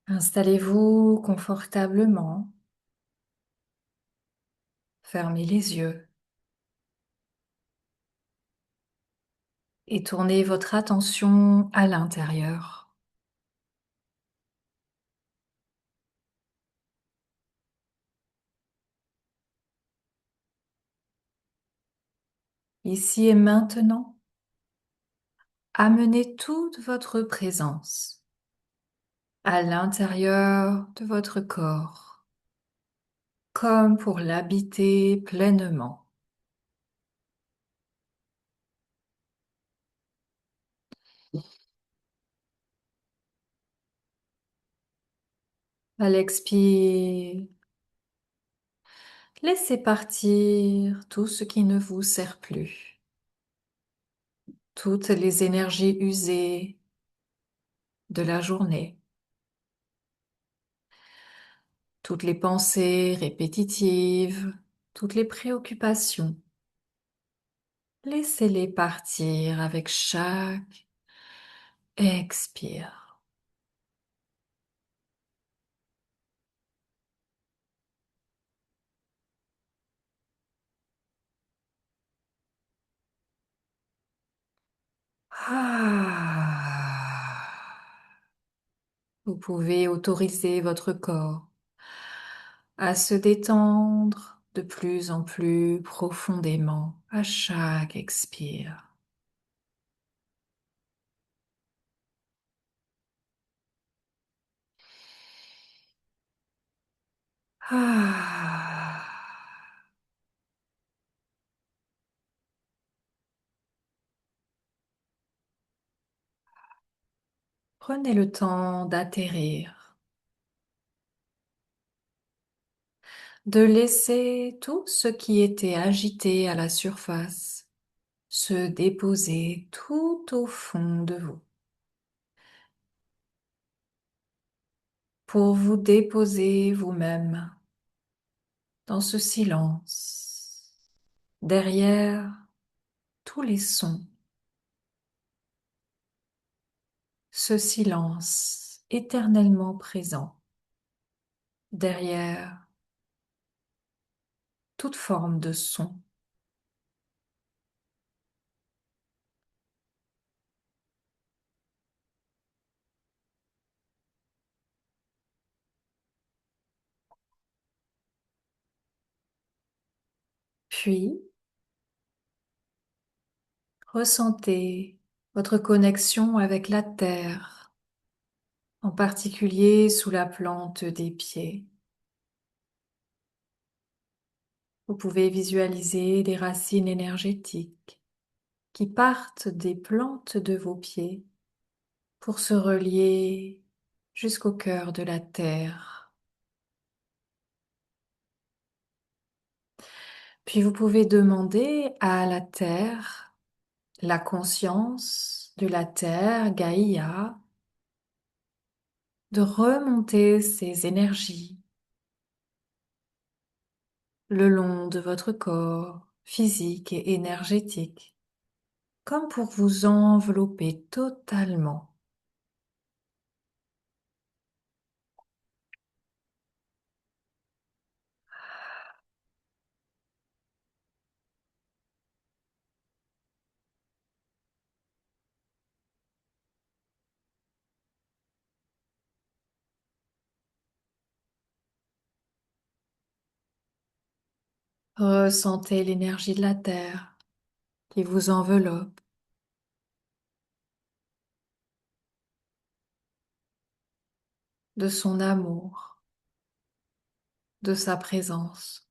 Installez-vous confortablement, fermez les yeux et tournez votre attention à l'intérieur. Ici et maintenant, amenez toute votre présence à l'intérieur de votre corps, comme pour l'habiter pleinement. À l'expire, laissez partir tout ce qui ne vous sert plus, toutes les énergies usées de la journée, toutes les pensées répétitives, toutes les préoccupations. Laissez-les partir avec chaque expire. Ah. Vous pouvez autoriser votre corps à se détendre de plus en plus profondément à chaque expire. Ah. Prenez le temps d'atterrir, de laisser tout ce qui était agité à la surface se déposer tout au fond de vous, pour vous déposer vous-même dans ce silence, derrière tous les sons, ce silence éternellement présent, derrière toute forme de son. Puis, ressentez votre connexion avec la terre, en particulier sous la plante des pieds. Vous pouvez visualiser des racines énergétiques qui partent des plantes de vos pieds pour se relier jusqu'au cœur de la terre. Puis vous pouvez demander à la terre, la conscience de la terre, Gaïa, de remonter ses énergies le long de votre corps physique et énergétique, comme pour vous envelopper totalement. Ressentez l'énergie de la terre qui vous enveloppe, de son amour, de sa présence.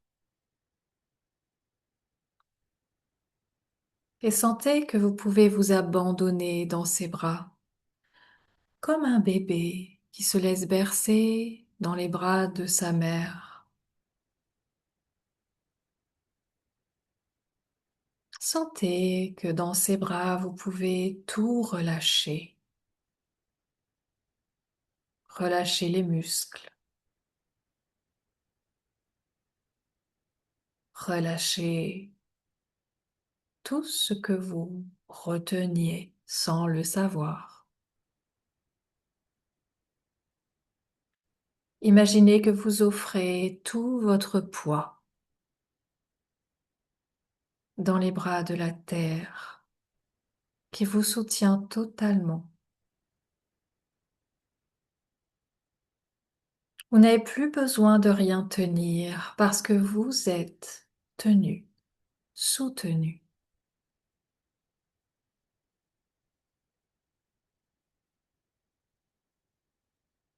Et sentez que vous pouvez vous abandonner dans ses bras, comme un bébé qui se laisse bercer dans les bras de sa mère. Sentez que dans ses bras, vous pouvez tout relâcher. Relâchez les muscles, relâchez tout ce que vous reteniez sans le savoir. Imaginez que vous offrez tout votre poids dans les bras de la terre qui vous soutient totalement. Vous n'avez plus besoin de rien tenir parce que vous êtes tenu, soutenu.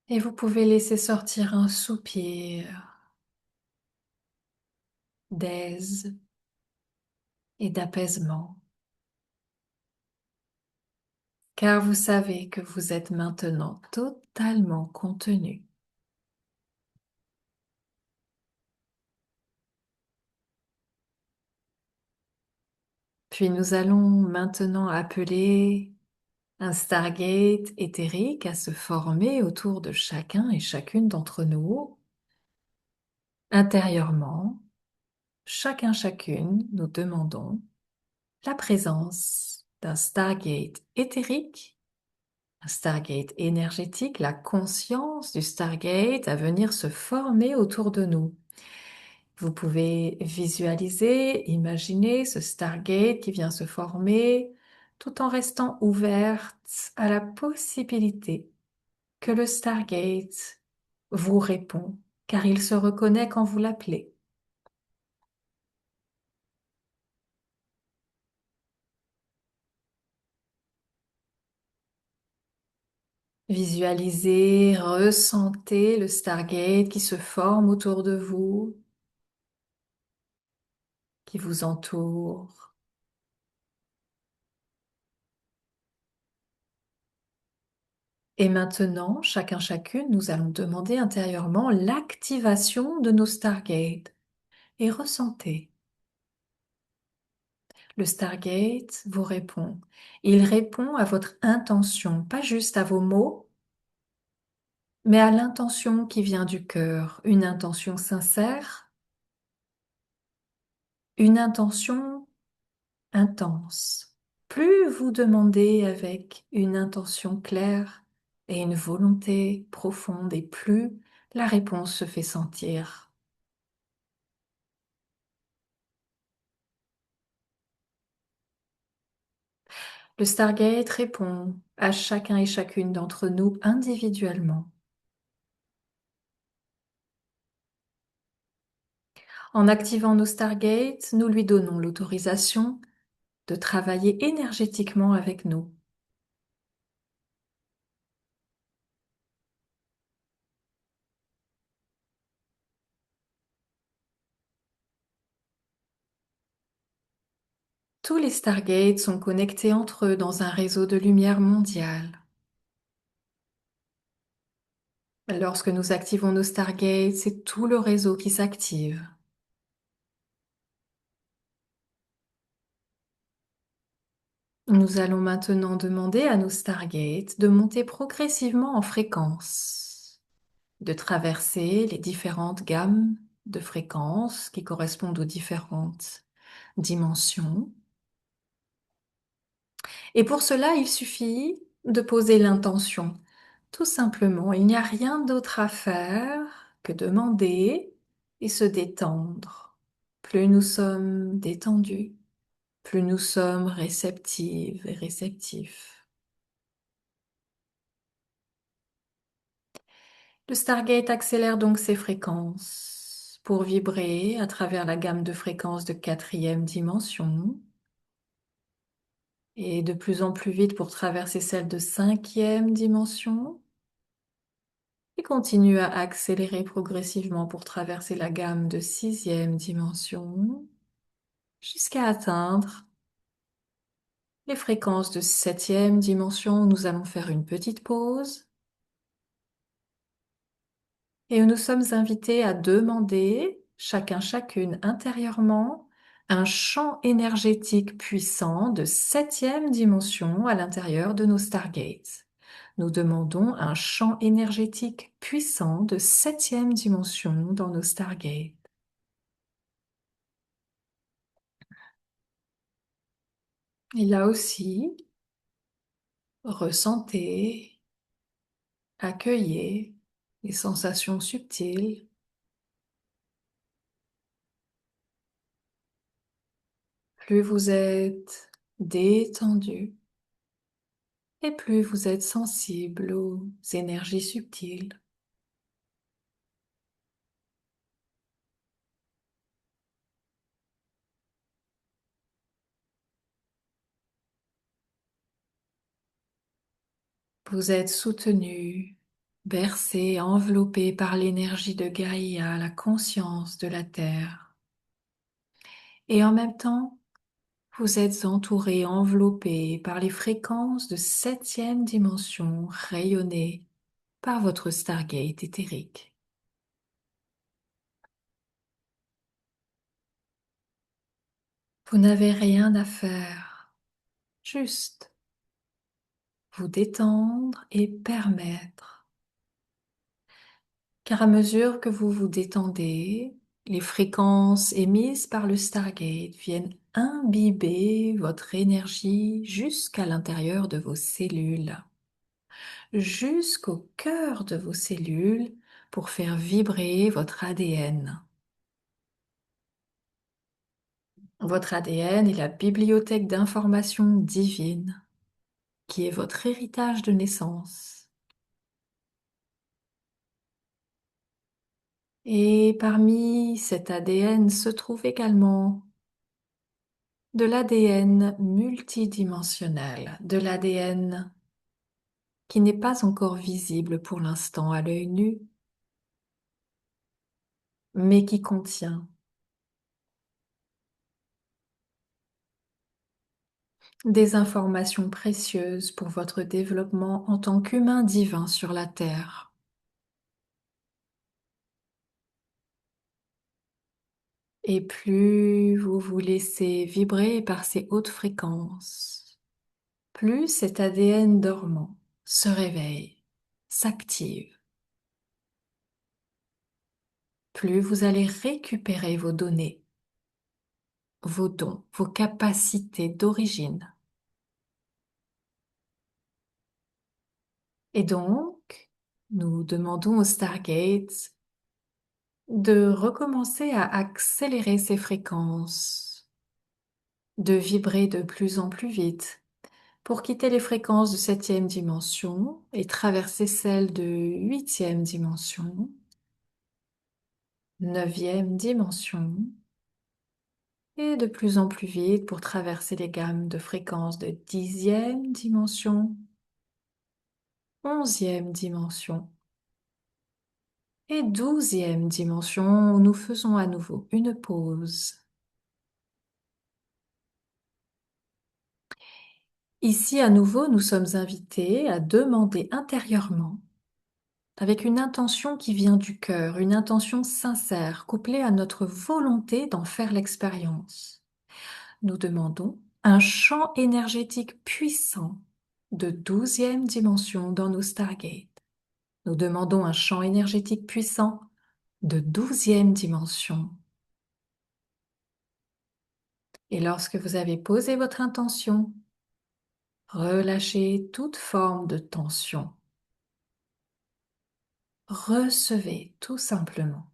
Et vous pouvez laisser sortir un soupir d'aise et d'apaisement, car vous savez que vous êtes maintenant totalement contenu. Puis nous allons maintenant appeler un Stargate éthérique à se former autour de chacun et chacune d'entre nous. Intérieurement, chacun chacune, nous demandons la présence d'un Stargate éthérique, un Stargate énergétique, la conscience du Stargate à venir se former autour de nous. Vous pouvez visualiser, imaginer ce Stargate qui vient se former tout en restant ouverte à la possibilité que le Stargate vous répond, car il se reconnaît quand vous l'appelez. Visualisez, ressentez le Stargate qui se forme autour de vous, qui vous entoure. Et maintenant, chacun chacune, nous allons demander intérieurement l'activation de nos Stargates. Et ressentez. Le Stargate vous répond. Il répond à votre intention, pas juste à vos mots, mais à l'intention qui vient du cœur, une intention sincère, une intention intense. Plus vous demandez avec une intention claire et une volonté profonde, et plus la réponse se fait sentir. Le Stargate répond à chacun et chacune d'entre nous individuellement. En activant nos Stargates, nous lui donnons l'autorisation de travailler énergétiquement avec nous. Tous les Stargates sont connectés entre eux dans un réseau de lumière mondiale. Lorsque nous activons nos Stargates, c'est tout le réseau qui s'active. Nous allons maintenant demander à nos Stargates de monter progressivement en fréquence, de traverser les différentes gammes de fréquences qui correspondent aux différentes dimensions. Et pour cela, il suffit de poser l'intention. Tout simplement, il n'y a rien d'autre à faire que demander et se détendre. Plus nous sommes détendus, plus nous sommes réceptives et réceptifs. Le Stargate accélère donc ses fréquences pour vibrer à travers la gamme de fréquences de quatrième dimension et de plus en plus vite pour traverser celle de cinquième dimension et continue à accélérer progressivement pour traverser la gamme de sixième dimension jusqu'à atteindre les fréquences de septième dimension. Nous allons faire une petite pause et nous sommes invités à demander, chacun chacune intérieurement, un champ énergétique puissant de septième dimension à l'intérieur de nos Stargates. Nous demandons un champ énergétique puissant de septième dimension dans nos Stargates. Et là aussi, ressentez, accueillez les sensations subtiles. Plus vous êtes détendu et plus vous êtes sensible aux énergies subtiles. Vous êtes soutenu, bercé, enveloppé par l'énergie de Gaïa, la conscience de la Terre. Et en même temps, vous êtes entouré, enveloppé par les fréquences de septième dimension rayonnées par votre Stargate éthérique. Vous n'avez rien à faire, juste vous détendre et permettre. Car à mesure que vous vous détendez, les fréquences émises par le Stargate viennent imbiber votre énergie jusqu'à l'intérieur de vos cellules, jusqu'au cœur de vos cellules pour faire vibrer votre ADN. Votre ADN est la bibliothèque d'informations divines qui est votre héritage de naissance. Et parmi cet ADN se trouve également de l'ADN multidimensionnel, de l'ADN qui n'est pas encore visible pour l'instant à l'œil nu, mais qui contient des informations précieuses pour votre développement en tant qu'humain divin sur la Terre. Et plus vous vous laissez vibrer par ces hautes fréquences, plus cet ADN dormant se réveille, s'active, plus vous allez récupérer vos données, vos dons, vos capacités d'origine. Et donc, nous demandons au Stargate de recommencer à accélérer ses fréquences, de vibrer de plus en plus vite pour quitter les fréquences de septième dimension et traverser celles de huitième dimension, neuvième dimension, et de plus en plus vite pour traverser les gammes de fréquences de dixième dimension, onzième dimension et douzième dimension où nous faisons à nouveau une pause. Ici, à nouveau, nous sommes invités à demander intérieurement, avec une intention qui vient du cœur, une intention sincère, couplée à notre volonté d'en faire l'expérience. Nous demandons un champ énergétique puissant de douzième dimension dans nos Stargates. Nous demandons un champ énergétique puissant de douzième dimension. Et lorsque vous avez posé votre intention, relâchez toute forme de tension. Recevez tout simplement.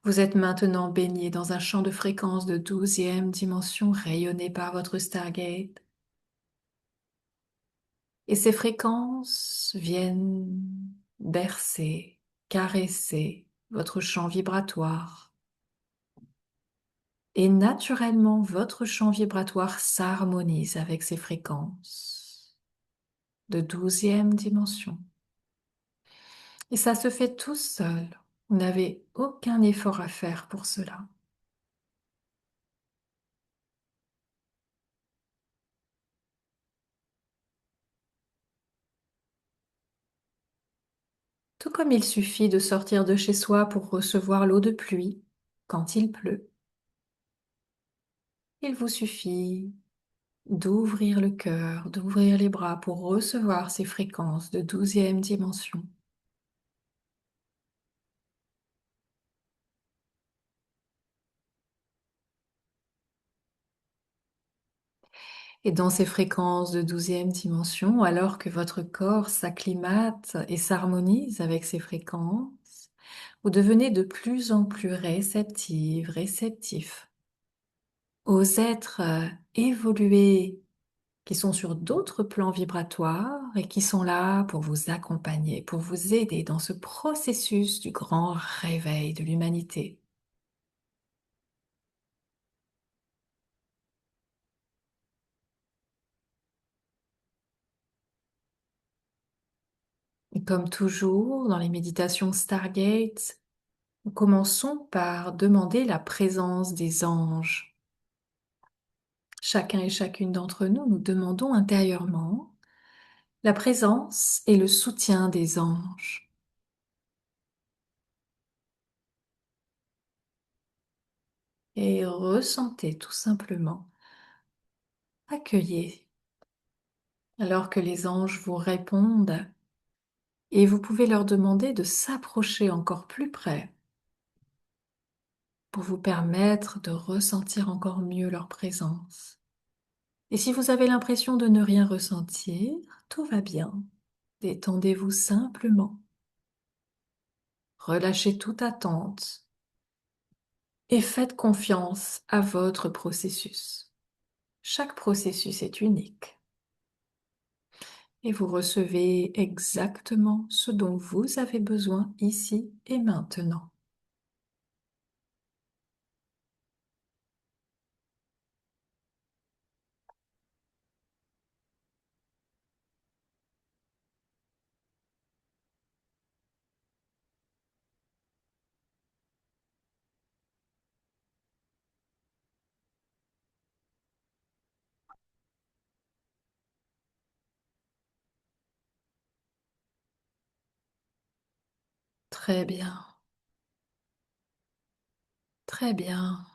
Vous êtes maintenant baigné dans un champ de fréquence de douzième dimension rayonné par votre Stargate. Et ces fréquences viennent bercer, caresser votre champ vibratoire. Et naturellement, votre champ vibratoire s'harmonise avec ces fréquences de douzième dimension. Et ça se fait tout seul. Vous n'avez aucun effort à faire pour cela. Tout comme il suffit de sortir de chez soi pour recevoir l'eau de pluie quand il pleut, il vous suffit d'ouvrir le cœur, d'ouvrir les bras pour recevoir ces fréquences de douzième dimension. Et dans ces fréquences de 12e dimension, alors que votre corps s'acclimate et s'harmonise avec ces fréquences, vous devenez de plus en plus réceptive, réceptif aux êtres évolués qui sont sur d'autres plans vibratoires et qui sont là pour vous accompagner, pour vous aider dans ce processus du grand réveil de l'humanité. Et comme toujours dans les méditations Stargate, nous commençons par demander la présence des anges. Chacun et chacune d'entre nous, nous demandons intérieurement la présence et le soutien des anges. Et ressentez tout simplement, accueillez, alors que les anges vous répondent, et vous pouvez leur demander de s'approcher encore plus près pour vous permettre de ressentir encore mieux leur présence. Et si vous avez l'impression de ne rien ressentir, tout va bien. Détendez-vous simplement. Relâchez toute attente et faites confiance à votre processus. Chaque processus est unique et vous recevez exactement ce dont vous avez besoin ici et maintenant. Très bien, très bien.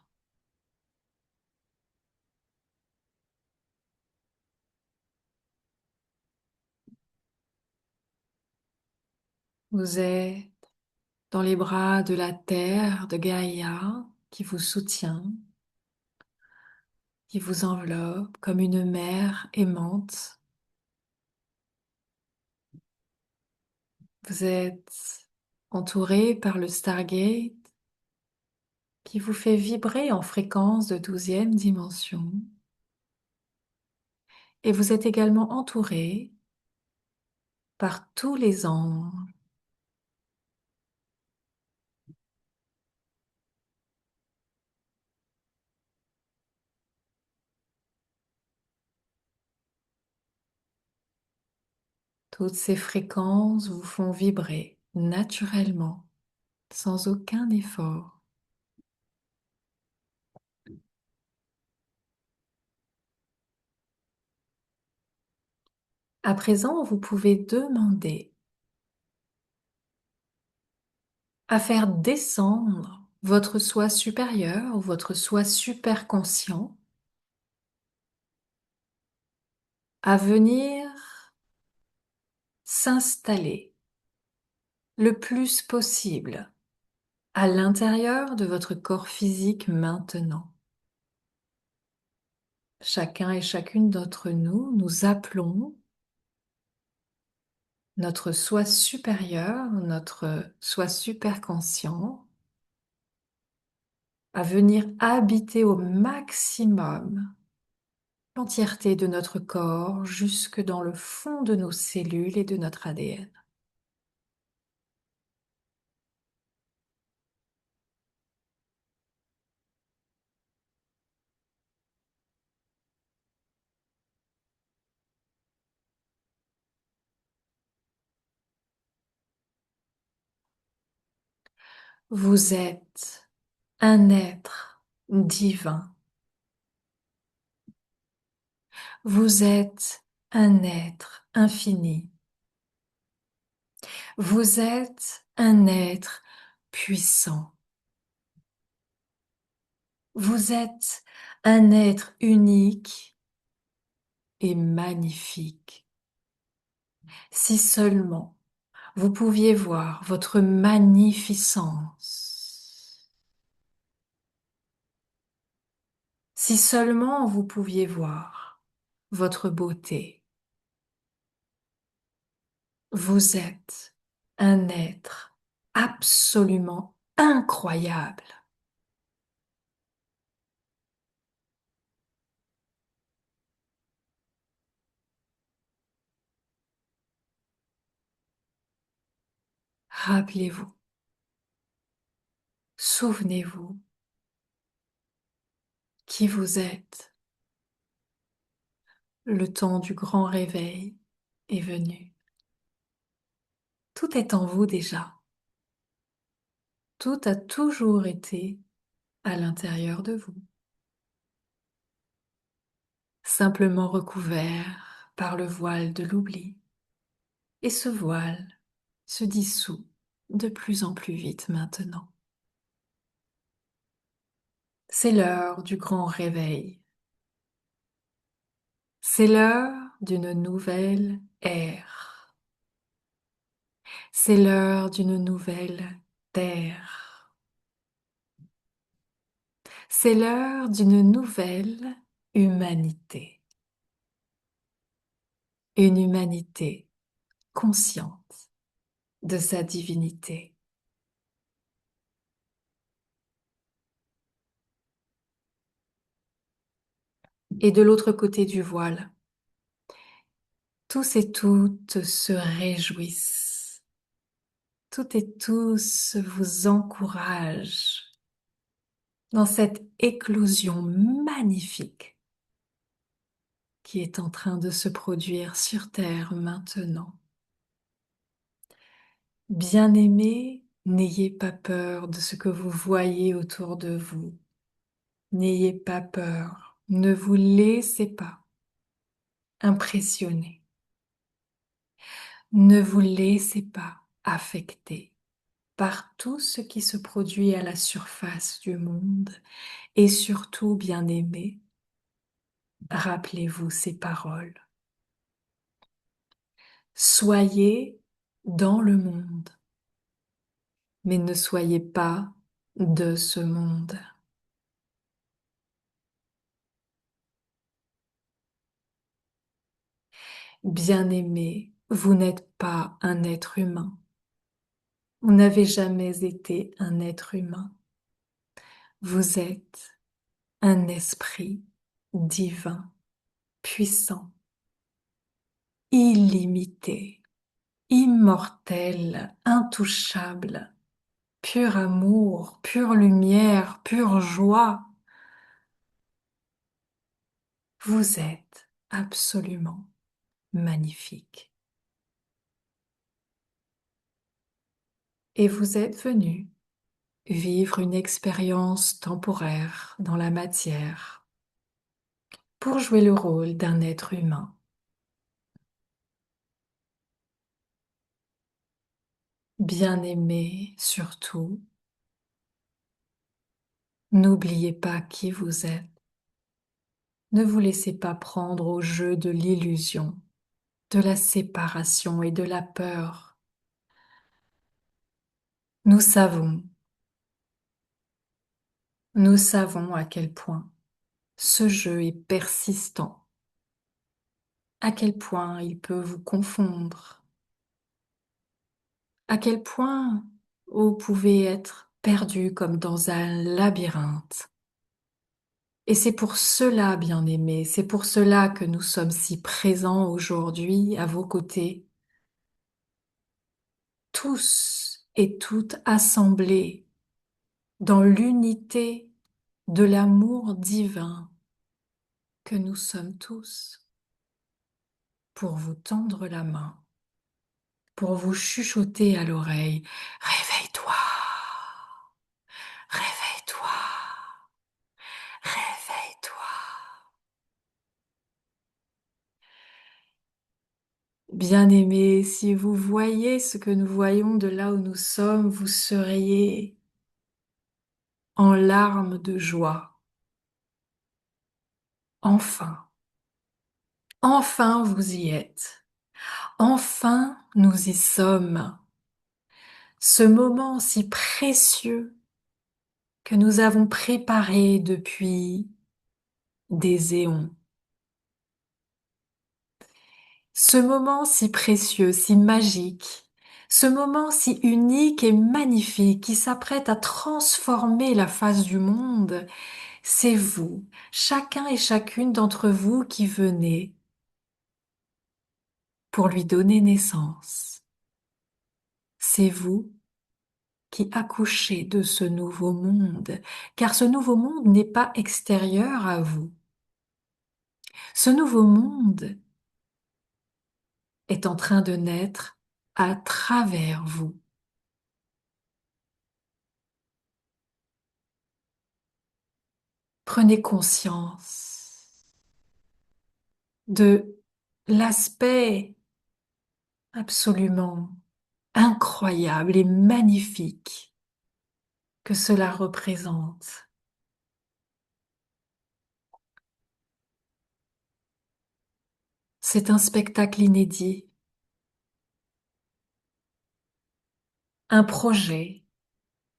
Vous êtes dans les bras de la terre, de Gaïa, qui vous soutient, qui vous enveloppe comme une mère aimante. Vous êtes entouré par le Stargate qui vous fait vibrer en fréquence de 12e dimension. Et vous êtes également entouré par tous les anges. Toutes ces fréquences vous font vibrer naturellement, sans aucun effort. À présent, vous pouvez demander à faire descendre votre soi supérieur ou votre soi super conscient à venir s'installer le plus possible à l'intérieur de votre corps physique maintenant. Chacun et chacune d'entre nous, nous appelons notre soi supérieur, notre soi super conscient à venir habiter au maximum l'entièreté de notre corps jusque dans le fond de nos cellules et de notre ADN. Vous êtes un être divin. Vous êtes un être infini. Vous êtes un être puissant. Vous êtes un être unique et magnifique. Si seulement vous pouviez voir votre magnificence. Si seulement vous pouviez voir votre beauté. Vous êtes un être absolument incroyable. Rappelez-vous, souvenez-vous qui vous êtes. Le temps du grand réveil est venu. Tout est en vous déjà. Tout a toujours été à l'intérieur de vous, simplement recouvert par le voile de l'oubli. Et ce voile se dissout de plus en plus vite maintenant. C'est l'heure du grand réveil. C'est l'heure d'une nouvelle ère. C'est l'heure d'une nouvelle terre. C'est l'heure d'une nouvelle humanité. Une humanité consciente de sa divinité. Et de l'autre côté du voile, tous et toutes se réjouissent. Toutes et tous vous encouragent dans cette éclosion magnifique qui est en train de se produire sur Terre maintenant. Bien-aimés, n'ayez pas peur de ce que vous voyez autour de vous. N'ayez pas peur, ne vous laissez pas impressionner. Ne vous laissez pas affecter par tout ce qui se produit à la surface du monde et surtout, bien-aimés, rappelez-vous ces paroles. Soyez dans le monde, mais ne soyez pas de ce monde. Bien-aimés, vous n'êtes pas un être humain. Vous n'avez jamais été un être humain. Vous êtes un esprit divin, puissant, illimité, immortel, intouchable, pur amour, pure lumière, pure joie. Vous êtes absolument magnifique. Et vous êtes venu vivre une expérience temporaire dans la matière pour jouer le rôle d'un être humain. Bien aimé surtout, n'oubliez pas qui vous êtes. Ne vous laissez pas prendre au jeu de l'illusion, de la séparation et de la peur. Nous savons, nous savons à quel point ce jeu est persistant, à quel point il peut vous confondre, à quel point vous pouvez être perdu comme dans un labyrinthe. Et c'est pour cela, bien-aimés, c'est pour cela que nous sommes si présents aujourd'hui à vos côtés, tous et toutes assemblés dans l'unité de l'amour divin que nous sommes tous, pour vous tendre la main, pour vous chuchoter à l'oreille, réveille-toi, réveille-toi, réveille-toi. Bien-aimés, si vous voyez ce que nous voyons de là où nous sommes, vous seriez en larmes de joie. Enfin, enfin vous y êtes. Enfin nous y sommes. Ce moment si précieux que nous avons préparé depuis des éons. Ce moment si précieux, si magique, ce moment si unique et magnifique qui s'apprête à transformer la face du monde, c'est vous, chacun et chacune d'entre vous qui venez pour lui donner naissance. C'est vous qui accouchez de ce nouveau monde, car ce nouveau monde n'est pas extérieur à vous. Ce nouveau monde est en train de naître à travers vous. Prenez conscience de l'aspect absolument incroyable et magnifique que cela représente. C'est un spectacle inédit, un projet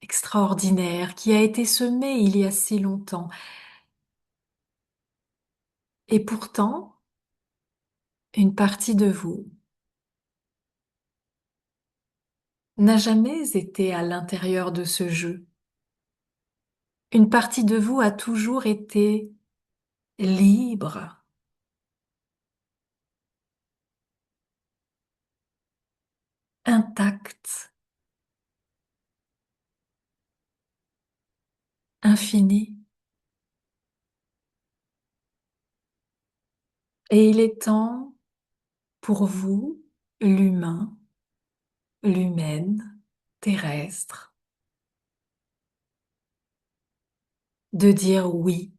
extraordinaire qui a été semé il y a si longtemps. Et pourtant, une partie de vous n'a jamais été à l'intérieur de ce jeu. Une partie de vous a toujours été libre, intacte, infinie. Et il est temps pour vous, l'humain, l'humaine, terrestre, de dire oui,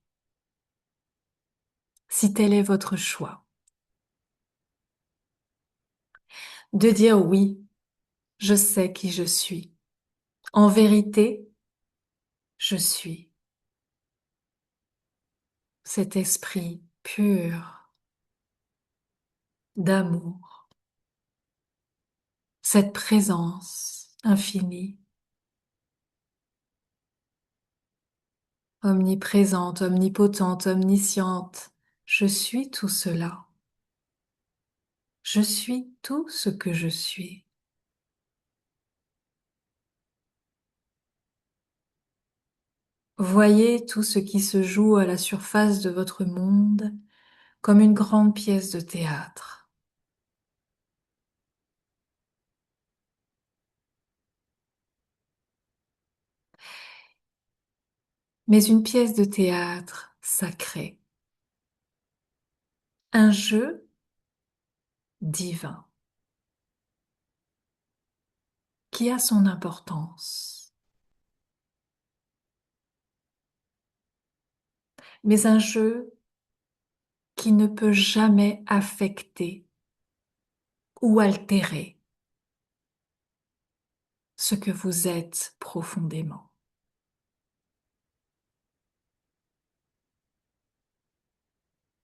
si tel est votre choix. De dire oui, je sais qui je suis. En vérité, je suis cet esprit pur d'amour, cette présence infinie, omniprésente, omnipotente, omnisciente. Je suis tout cela. Je suis tout ce que je suis. Voyez tout ce qui se joue à la surface de votre monde comme une grande pièce de théâtre. Mais une pièce de théâtre sacrée. Un jeu divin qui a son importance. Mais un jeu qui ne peut jamais affecter ou altérer ce que vous êtes profondément.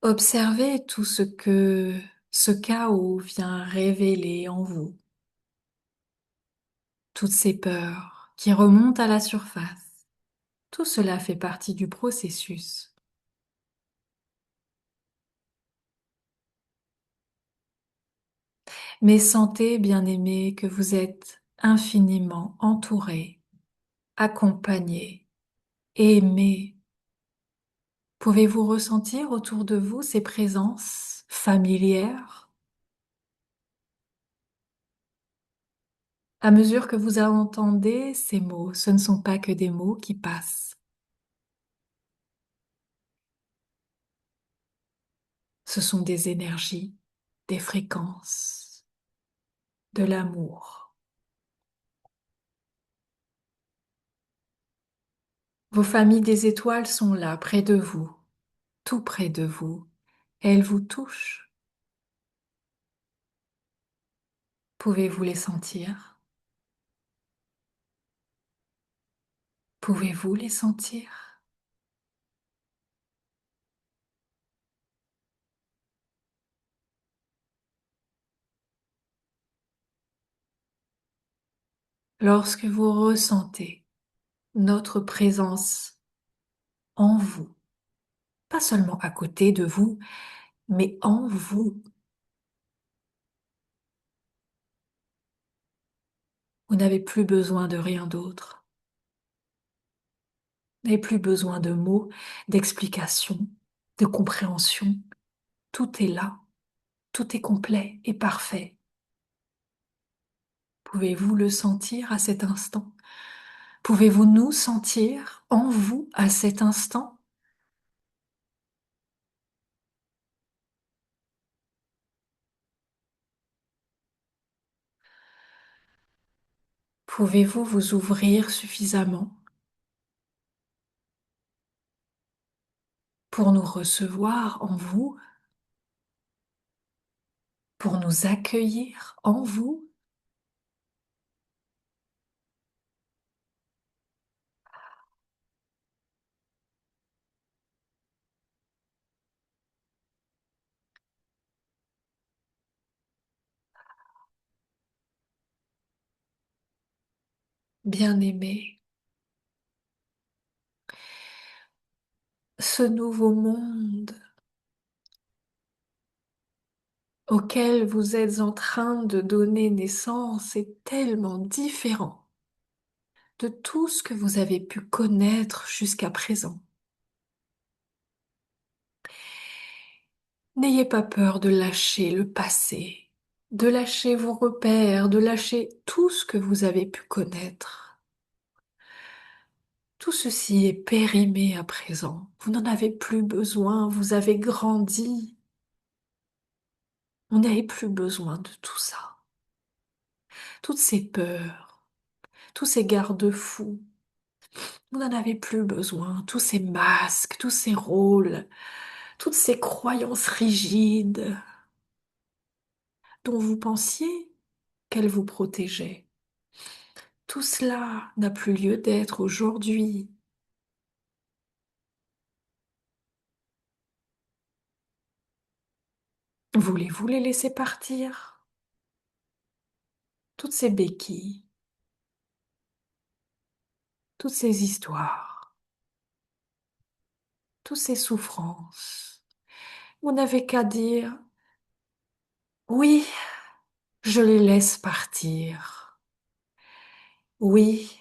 Observez tout ce que ce chaos vient révéler en vous, toutes ces peurs qui remontent à la surface. Tout cela fait partie du processus. Mais sentez, bien-aimés, que vous êtes infiniment entourés, accompagnés, aimés. Pouvez-vous ressentir autour de vous ces présences familières? À mesure que vous entendez ces mots, ce ne sont pas que des mots qui passent. Ce sont des énergies, des fréquences, de l'amour. Vos familles des étoiles sont là, près de vous, tout près de vous. Elles vous touchent. Pouvez-vous les sentir? Pouvez-vous les sentir? Lorsque vous ressentez notre présence en vous, pas seulement à côté de vous, mais en vous, Vous n'avez plus besoin de rien d'autre. Vous n'avez plus besoin de mots, d'explications, de compréhension. Tout est là. Tout est complet et parfait. Pouvez-vous le sentir à cet instant? Pouvez-vous nous sentir en vous à cet instant? Pouvez-vous vous ouvrir suffisamment pour nous recevoir en vous, pour nous accueillir en vous? Bien-aimé, ce nouveau monde auquel vous êtes en train de donner naissance est tellement différent de tout ce que vous avez pu connaître jusqu'à présent. N'ayez pas peur de lâcher le passé, de lâcher vos repères, de lâcher tout ce que vous avez pu connaître. Tout ceci est périmé à présent. Vous n'en avez plus besoin, vous avez grandi. Vous n'avez plus besoin de tout ça. Toutes ces peurs, tous ces garde-fous, vous n'en avez plus besoin. Tous ces masques, tous ces rôles, toutes ces croyances rigides dont vous pensiez qu'elles vous protégeaient. Tout cela n'a plus lieu d'être aujourd'hui. Voulez-vous les laisser partir? Toutes ces béquilles, toutes ces histoires, toutes ces souffrances. Vous n'avez qu'à dire, oui, je les laisse partir. Oui,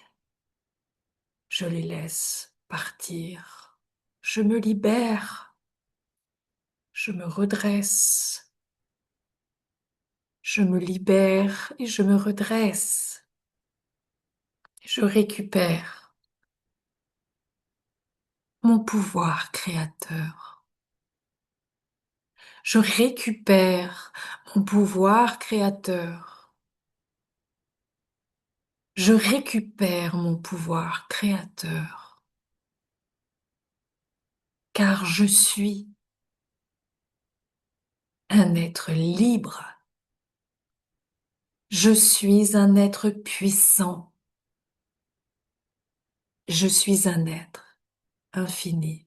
je les laisse partir. Je me libère, je me redresse, je me libère et je me redresse. Je récupère mon pouvoir créateur. Je récupère mon pouvoir créateur. Je récupère mon pouvoir créateur. Car je suis un être libre. Je suis un être puissant. Je suis un être infini.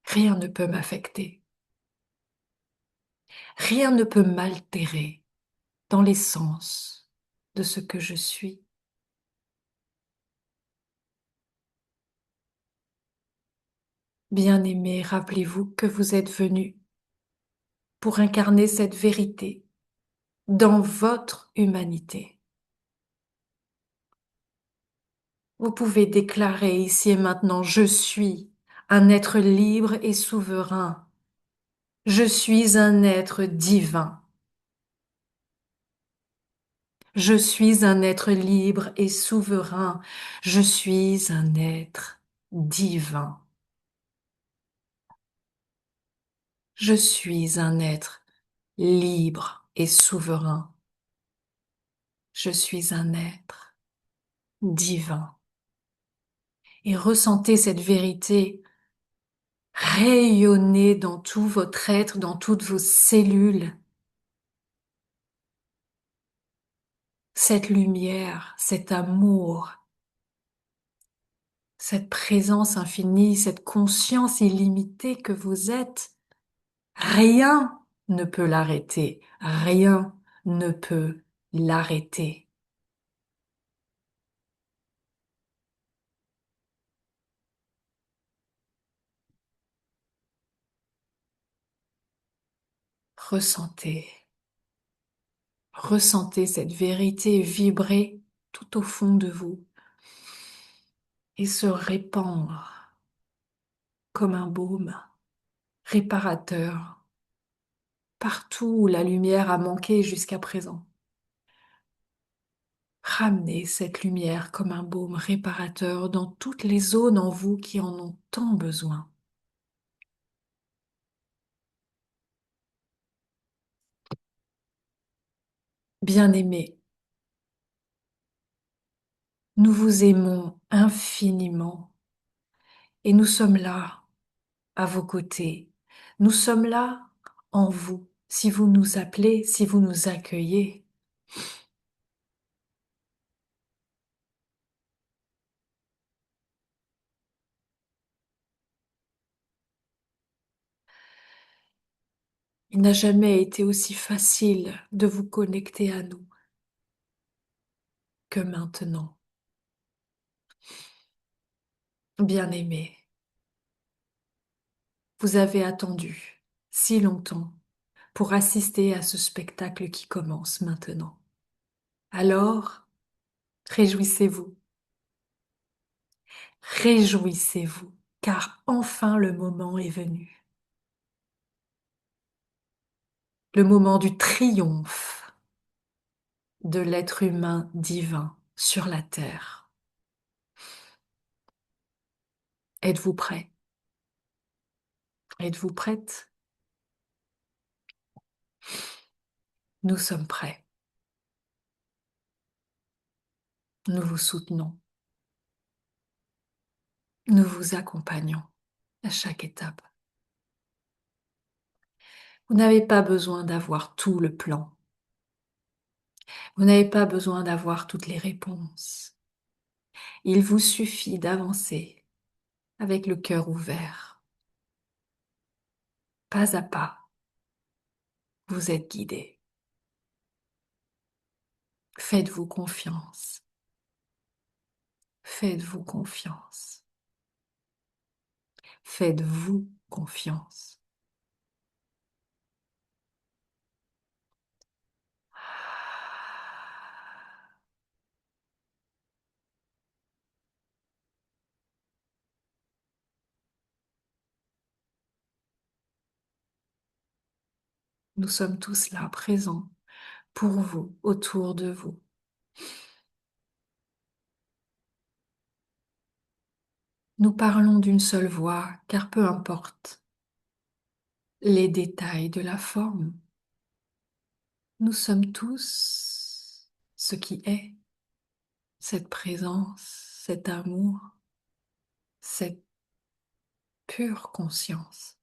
Rien ne peut m'affecter. Rien ne peut m'altérer dans l'essence de ce que je suis. Bien-aimé, rappelez-vous que vous êtes venu pour incarner cette vérité dans votre humanité. Vous pouvez déclarer ici et maintenant, je suis un être libre et souverain. Je suis un être divin. Je suis un être libre et souverain. Je suis un être divin. Je suis un être libre et souverain. Je suis un être divin. Et ressentez cette vérité rayonner dans tout votre être, dans toutes vos cellules. Cette lumière, cet amour, cette présence infinie, cette conscience illimitée que vous êtes, rien ne peut l'arrêter, rien ne peut l'arrêter. Ressentez, ressentez cette vérité vibrer tout au fond de vous et se répandre comme un baume réparateur partout où la lumière a manqué jusqu'à présent. Ramenez cette lumière comme un baume réparateur dans toutes les zones en vous qui en ont tant besoin. Bien-aimés, nous vous aimons infiniment et nous sommes là, à vos côtés. Nous sommes là en vous, si vous nous appelez, si vous nous accueillez. Il n'a jamais été aussi facile de vous connecter à nous que maintenant. Bien-aimés, vous avez attendu si longtemps pour assister à ce spectacle qui commence maintenant. Alors, réjouissez-vous, réjouissez-vous, car enfin le moment est venu. Le moment du triomphe de l'être humain divin sur la terre. Êtes-vous prêt? Êtes-vous prête? Nous sommes prêts. Nous vous soutenons. Nous vous accompagnons à chaque étape. Vous n'avez pas besoin d'avoir tout le plan. Vous n'avez pas besoin d'avoir toutes les réponses. Il vous suffit d'avancer avec le cœur ouvert. Pas à pas, vous êtes guidé. Faites-vous confiance. Faites-vous confiance. Faites-vous confiance. Nous sommes tous là, présents, pour vous, autour de vous. Nous parlons d'une seule voix, car peu importe les détails de la forme, nous sommes tous ce qui est, cette présence, cet amour, cette pure conscience.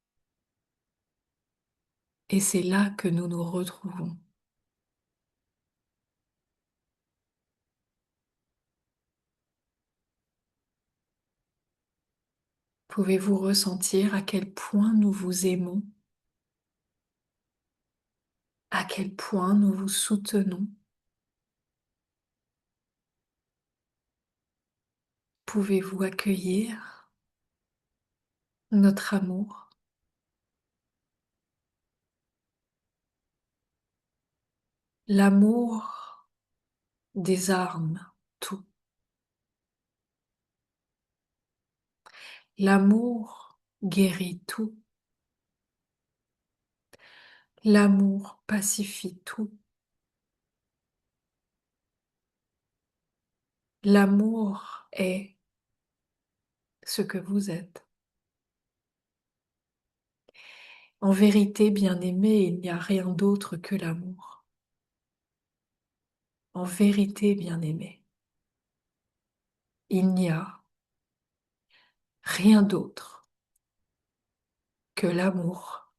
Et c'est là que nous nous retrouvons. Pouvez-vous ressentir à quel point nous vous aimons, à quel point nous vous soutenons? Pouvez-vous accueillir notre amour, l'amour désarme tout. L'amour guérit tout. L'amour pacifie tout. L'amour est ce que vous êtes. En vérité, bien-aimé, il n'y a rien d'autre que l'amour. En vérité, bien-aimé, il n'y a rien d'autre que l'amour.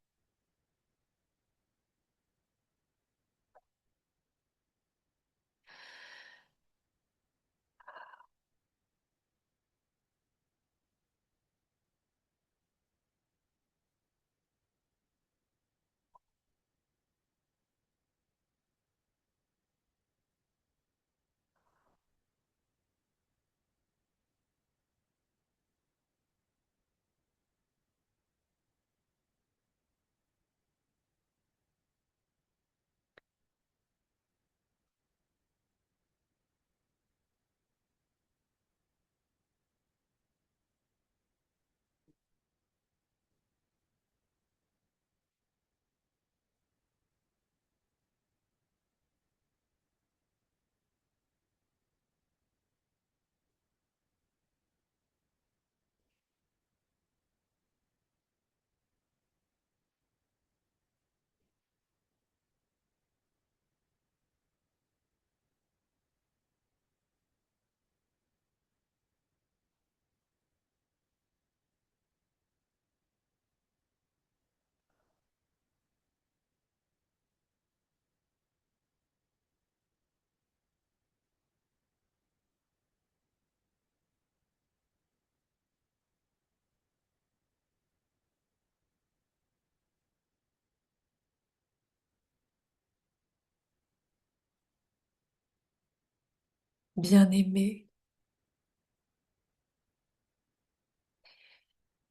bien-aimé.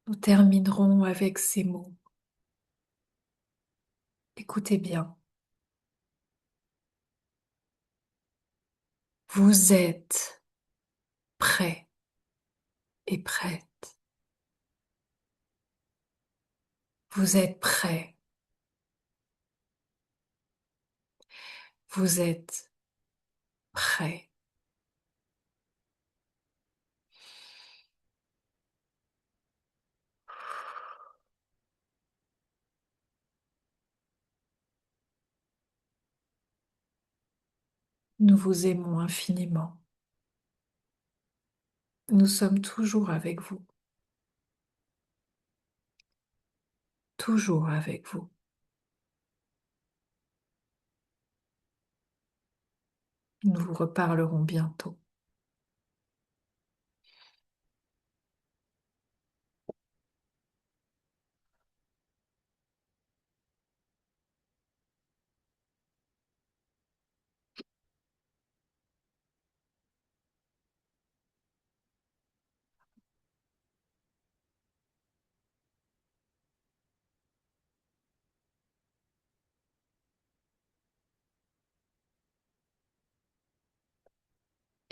Nous terminerons avec ces mots. Écoutez bien. Vous êtes prêt et prête. Vous êtes prêt. Vous êtes prêt. Nous vous aimons infiniment. Nous sommes toujours avec vous. Toujours avec vous. Nous vous reparlerons bientôt.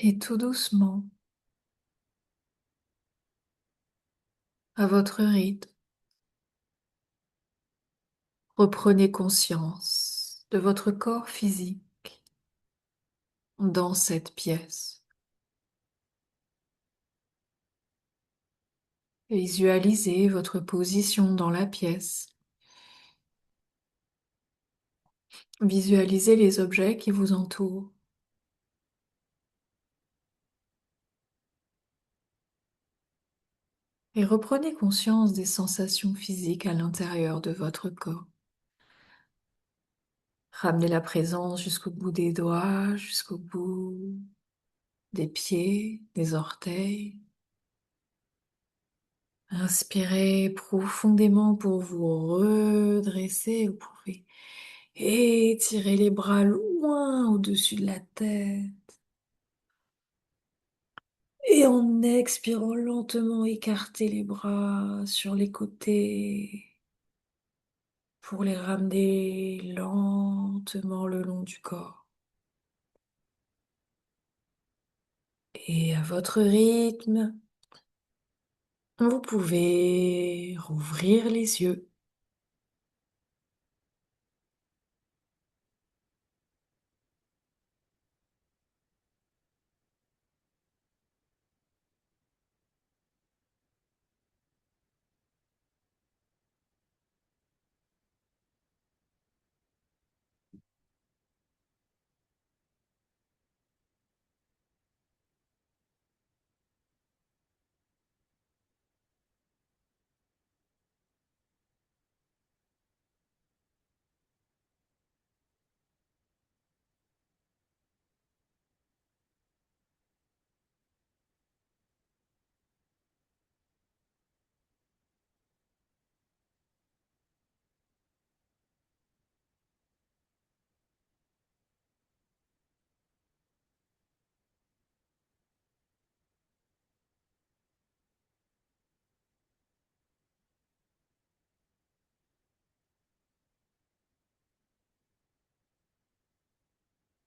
Et tout doucement, à votre rythme, reprenez conscience de votre corps physique dans cette pièce. Visualisez votre position dans la pièce. Visualisez les objets qui vous entourent. Et reprenez conscience des sensations physiques à l'intérieur de votre corps. Ramenez la présence jusqu'au bout des doigts, jusqu'au bout des pieds, des orteils. Inspirez profondément pour vous redresser. Vous pouvez étirer les bras loin au-dessus de la tête. Et en expirant lentement, écartez les bras sur les côtés pour les ramener lentement le long du corps. Et à votre rythme, vous pouvez rouvrir les yeux.